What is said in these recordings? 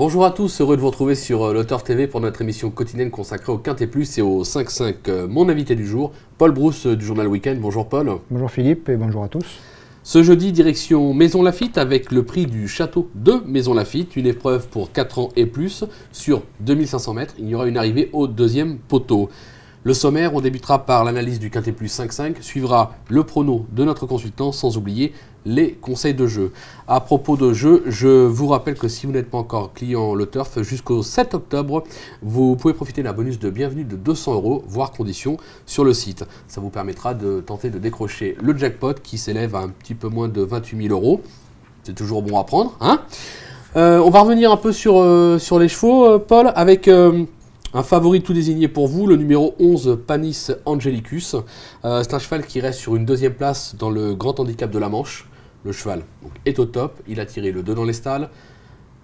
Bonjour à tous, heureux de vous retrouver sur Le Turf TV pour notre émission quotidienne consacrée au Quintet Plus et au 5-5. Mon invité du jour, Paul Brousse du journal Week-end. Bonjour Paul. Bonjour Philippe et bonjour à tous. Ce jeudi, direction Maison Lafitte avec le prix du château de Maison Lafitte, une épreuve pour 4 ans et plus sur 2500 mètres. Il y aura une arrivée au deuxième poteau. Le sommaire, on débutera par l'analyse du Quintet Plus 5-5, suivra le prono de notre consultant, sans oublier les conseils de jeu. À propos de jeu, je vous rappelle que si vous n'êtes pas encore client Le Turf, jusqu'au 7 octobre, vous pouvez profiter d'un bonus de bienvenue de 200 €, voire conditions, sur le site. Ça vous permettra de tenter de décrocher le jackpot qui s'élève à un petit peu moins de 28 000 €. C'est toujours bon à prendre, hein. On va revenir un peu sur les chevaux, Paul, avec... un favori tout désigné pour vous, le numéro 11, Panis Angelicus. C'est un cheval qui reste sur une deuxième place dans le grand handicap de la Manche. Le cheval est au top, il a tiré le 2 dans les stalles.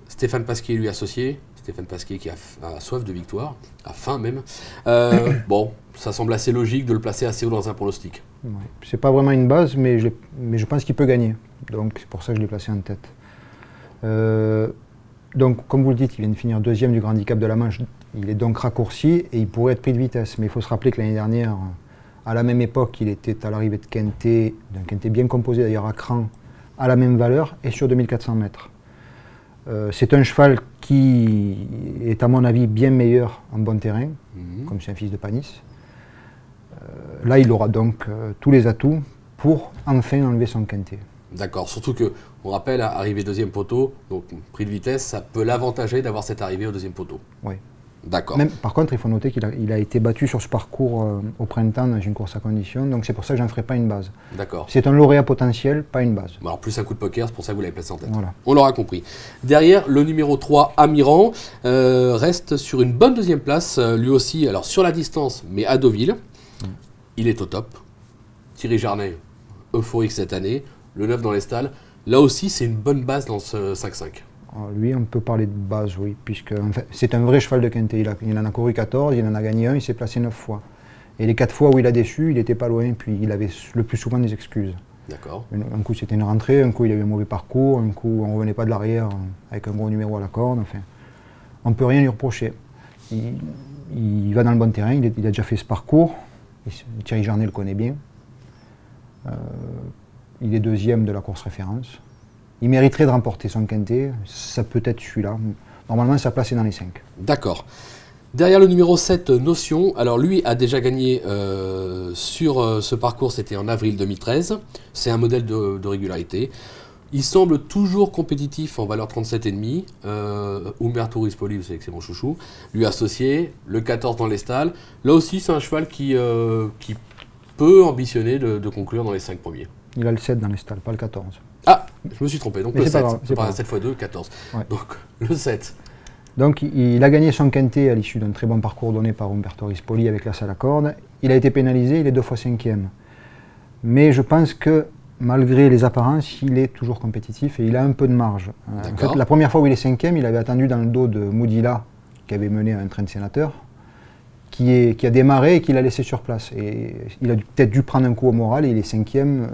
Stéphane Pasquier lui associé. Stéphane Pasquier qui a soif de victoire, a faim même. Bon, ça semble assez logique de le placer assez haut dans un pronostic. Ouais. C'est pas vraiment une base, mais je pense qu'il peut gagner. Donc c'est pour ça que je l'ai placé en tête. Donc comme vous le dites, il vient de finir deuxième du grand handicap de la Manche. Il est donc raccourci et il pourrait être pris de vitesse. Mais il faut se rappeler que l'année dernière, à la même époque, il était à l'arrivée de Quintet, d'un Quintet bien composé d'ailleurs à cran, à la même valeur et sur 2400 mètres. C'est un cheval qui est à mon avis bien meilleur en bon terrain, comme c'est un fils de Panis. Là, il aura donc tous les atouts pour enfin enlever son Quintet. D'accord, surtout que, on rappelle, arrivé deuxième poteau, donc prix de vitesse, ça peut l'avantager d'avoir cette arrivée au deuxième poteau. Oui. D'accord. Par contre, il faut noter qu'il a été battu sur ce parcours au printemps dans une course à conditions, donc c'est pour ça que je n'en ferai pas une base. D'accord. C'est un lauréat potentiel, pas une base. Alors plus un coup de poker, c'est pour ça que vous l'avez placé en tête. Voilà. On l'aura compris. Derrière, le numéro 3, Amiran, reste sur une bonne deuxième place, lui aussi, alors sur la distance, mais à Deauville. Il est au top. Thierry Jarnet, euphorique cette année. Le 9 dans les stalles. Là aussi, c'est une bonne base dans ce 5-5. Lui, on peut parler de base, oui, puisque en fait, c'est un vrai cheval de Quintet. Il en a couru 14, il en a gagné un, il s'est placé 9 fois. Et les 4 fois où il a déçu, il n'était pas loin, puis il avait le plus souvent des excuses. D'accord. Un coup, c'était une rentrée, un coup, il a eu un mauvais parcours, un coup, on ne revenait pas de l'arrière avec un gros numéro à la corde. Enfin, on ne peut rien lui reprocher. Il va dans le bon terrain, il a déjà fait ce parcours. Thierry Jarnet le connaît bien. Il est deuxième de la course référence. Il mériterait de remporter son Quintet, ça peut être celui-là. Normalement, sa place est dans les 5. D'accord. Derrière le numéro 7, Notion, alors lui a déjà gagné sur ce parcours, c'était en avril 2013. C'est un modèle de régularité. Il semble toujours compétitif en valeur 37,5. Umberto Rispoli, vous savez que c'est mon chouchou, lui associé, le 14 dans les stalles. Là aussi, c'est un cheval qui peut ambitionner de conclure dans les 5 premiers. Il a le 7 dans les stalles, pas le 14. Ah, je me suis trompé, donc mais le 7, c'est pas 7 x 2, 14. Ouais. Donc le 7. Donc il a gagné son Quintet à l'issue d'un très bon parcours donné par Umberto Rispoli avec l'as à la corde. Il a été pénalisé, il est 2 fois 5e. Mais je pense que malgré les apparences, il est toujours compétitif et il a un peu de marge. En fait, la première fois où il est 5e, il avait attendu dans le dos de Moudila, qui avait mené un train de sénateur, qui a démarré et qui l'a laissé sur place. Et il a peut-être dû prendre un coup au moral et il est 5e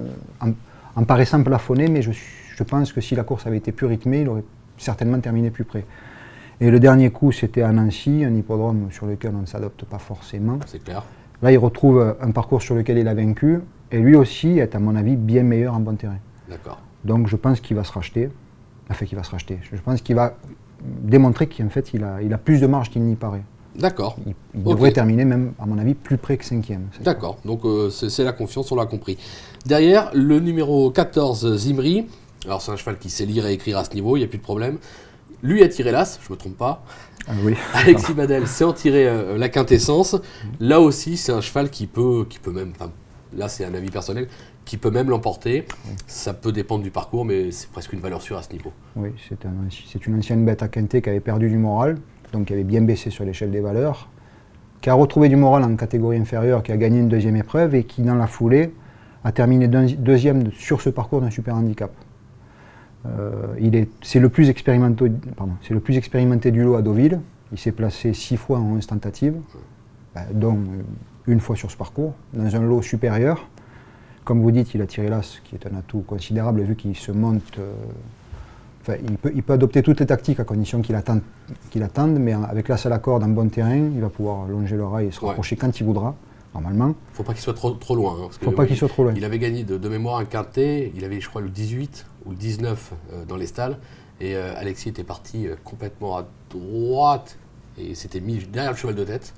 en paraissant plafonné, mais je pense que si la course avait été plus rythmée, il aurait certainement terminé plus près. Et le dernier coup, c'était à Nancy, un hippodrome sur lequel on ne s'adopte pas forcément. C'est clair. Là, il retrouve un parcours sur lequel il a vaincu, et lui aussi est, à mon avis, bien meilleur en bon terrain. D'accord. Donc je pense qu'il va se racheter. Enfin, qu'il va se racheter. Je pense qu'il va démontrer qu'en fait, il a plus de marge qu'il n'y paraît. D'accord. Il devrait terminer même, à mon avis, plus près que 5e. D'accord, donc c'est la confiance, on l'a compris. Derrière, le numéro 14, Zimri. Alors c'est un cheval qui sait lire et écrire à ce niveau, il n'y a plus de problème. Lui a tiré l'as, je ne me trompe pas. Ah oui. Alexis Badel sait en tirer la quintessence. Là aussi, c'est un cheval qui peut même, enfin, là c'est un avis personnel, qui peut même l'emporter. Ça peut dépendre du parcours, mais c'est presque une valeur sûre à ce niveau. Oui, c'est une ancienne bête à Quintet qui avait perdu du moral, donc qui avait bien baissé sur l'échelle des valeurs, qui a retrouvé du moral en catégorie inférieure, qui a gagné une deuxième épreuve et qui, dans la foulée, a terminé deuxième sur ce parcours d'un super handicap. C'est le plus expérimenté du lot à Deauville. Il s'est placé 6 fois en 11 tentatives, dont une fois sur ce parcours, dans un lot supérieur. Comme vous dites, il a tiré l'as, qui est un atout considérable vu qu'il se monte Enfin, il peut adopter toutes les tactiques à condition qu'il attende, mais avec l'as à la corde en bon terrain, il va pouvoir longer le rail et se rapprocher quand il voudra, normalement. Il ne faut pas qu'il soit trop loin. Hein, faut pas qu'il soit trop loin. Il avait gagné de mémoire un quintet, il avait je crois le 18 ou le 19 dans les stalles, et Alexis était parti complètement à droite, et s'était mis derrière le cheval de tête.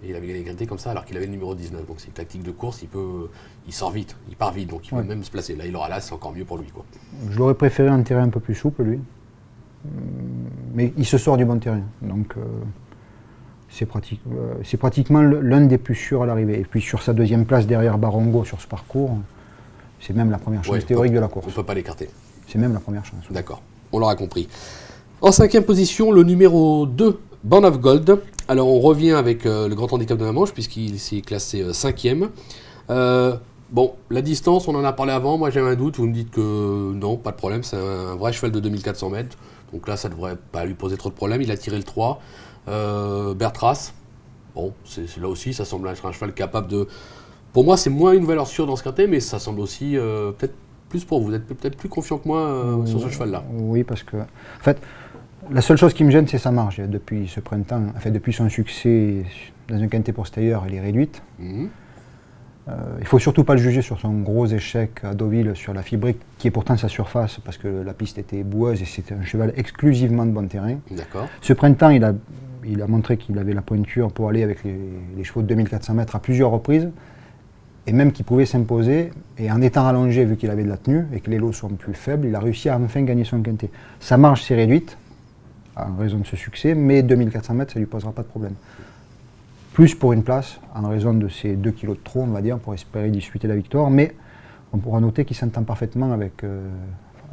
Et il avait gagné quintet comme ça alors qu'il avait le numéro 19. Donc c'est une tactique de course, il sort vite, il part vite, donc il peut même se placer. Là il aura l'as, c'est encore mieux pour lui, quoi. Je l'aurais préféré un terrain un peu plus souple, lui. Mais il se sort du bon terrain. Donc c'est pratiquement l'un des plus sûrs à l'arrivée. Et puis sur sa deuxième place derrière Barongo sur ce parcours, c'est même la première chance théorique de la course. On ne peut pas l'écarter. C'est même la première chance. D'accord, on l'aura compris. En 5e position, le numéro 2, Band of Gold. Alors on revient avec le grand handicap de la Manche puisqu'il s'est classé 5e. Bon, la distance, on en a parlé avant, moi j'avais un doute, vous me dites que non, pas de problème, c'est un vrai cheval de 2400 mètres. Donc là ça ne devrait pas lui poser trop de problème, il a tiré le 3. Bertras, bon, là aussi ça semble être un cheval capable de... Pour moi c'est moins une valeur sûre dans ce quintet, mais ça semble aussi peut-être plus pour vous, vous êtes peut-être plus confiant que moi sur ce cheval-là. Oui, parce que... En fait, la seule chose qui me gêne, c'est sa marge. Depuis ce printemps, enfin, depuis son succès dans un quintet postérieur, elle est réduite. Il ne faut surtout pas le juger sur son gros échec à Deauville sur la Fibrique, qui est pourtant sa surface, parce que la piste était boueuse et c'était un cheval exclusivement de bon terrain. D'accord. Ce printemps, il a montré qu'il avait la pointure pour aller avec les chevaux de 2400 mètres à plusieurs reprises, et même qu'il pouvait s'imposer. Et en étant rallongé, vu qu'il avait de la tenue et que les lots sont plus faibles, il a réussi à enfin gagner son quintet. Sa marge s'est réduite en raison de ce succès, mais 2400 mètres, ça ne lui posera pas de problème. Plus pour une place, en raison de ces 2 kilos de trop, on va dire, pour espérer disputer la victoire, mais on pourra noter qu'il s'entend parfaitement avec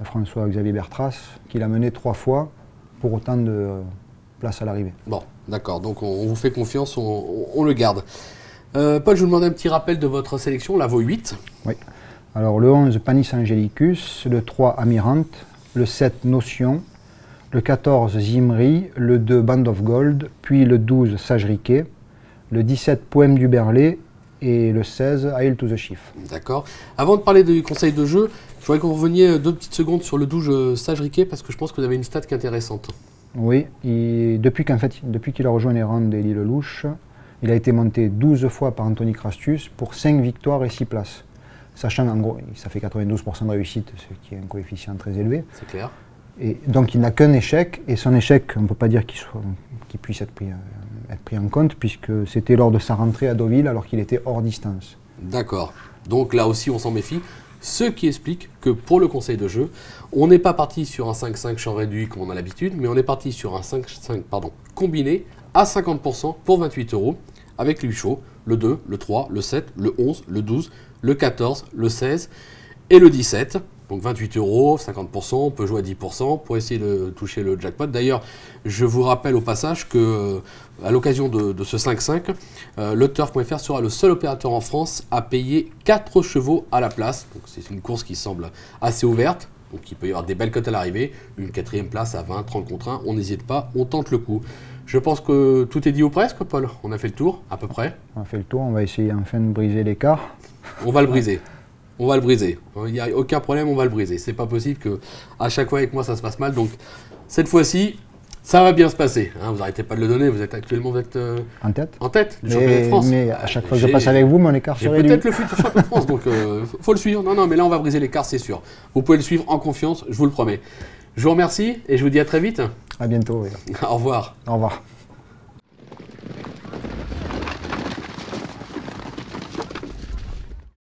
François-Xavier Bertras, qu'il a mené 3 fois pour autant de places à l'arrivée. Bon, d'accord, donc on vous fait confiance, on le garde. Paul, je vous demande un petit rappel de votre sélection, la vaut 8. Oui, alors le 11, Panis Angelicus, le 3, Amirante, le 7, Notion, le 14, Zimri, le 2, Band of Gold, puis le 12, Sage Riquet, le 17, Poème du Berlay et le 16, Hail to the Chief. D'accord. Avant de parler du conseil de jeu, je voudrais que vous reveniez 2 petites secondes sur le 12, Sage Riquet, parce que je pense que vous avez une stat qui est intéressante. Oui, depuis qu'il a rejoint les rangs d'Élie Lelouch, il a été monté 12 fois par Anthony Crastus pour 5 victoires et 6 places. Sachant, en gros, ça fait 92% de réussite, ce qui est un coefficient très élevé. C'est clair. Et donc il n'a qu'un échec, et son échec, on ne peut pas dire qu'il puisse être pris en compte, puisque c'était lors de sa rentrée à Deauville, alors qu'il était hors distance. D'accord. Donc là aussi, on s'en méfie. Ce qui explique que pour le conseil de jeu, on n'est pas parti sur un 5-5 champ réduit comme on a l'habitude, mais on est parti sur un 5-5 combiné à 50% pour 28 €, avec le 8 chevaux, le 2, le 3, le 7, le 11, le 12, le 14, le 16 et le 17. Donc 28 €, 50%, on peut jouer à 10% pour essayer de toucher le jackpot. D'ailleurs, je vous rappelle au passage que à l'occasion de ce 5-5, le Turf.fr sera le seul opérateur en France à payer 4 chevaux à la place. Donc c'est une course qui semble assez ouverte. Donc il peut y avoir des belles cotes à l'arrivée. Une 4e place à 20, 30 contre 1. On n'hésite pas, on tente le coup. Je pense que tout est dit ou presque, Paul. On a fait le tour, à peu près. On a fait le tour, on va essayer enfin de briser l'écart. On va le briser. On va le briser. Il n'y a aucun problème, on va le briser. C'est pas possible que à chaque fois avec moi ça se passe mal. Donc cette fois-ci, ça va bien se passer. Hein, vous n'arrêtez pas de le donner. Vous êtes actuellement en tête. En tête du championnat de France. Mais à chaque fois que je passe avec vous, mon écart se réduit. Peut-être le futur champion de France. Donc faut le suivre. Non, mais là on va briser l'écart, c'est sûr. Vous pouvez le suivre en confiance, je vous le promets. Je vous remercie et je vous dis à très vite. À bientôt. Oui. Au revoir. Au revoir.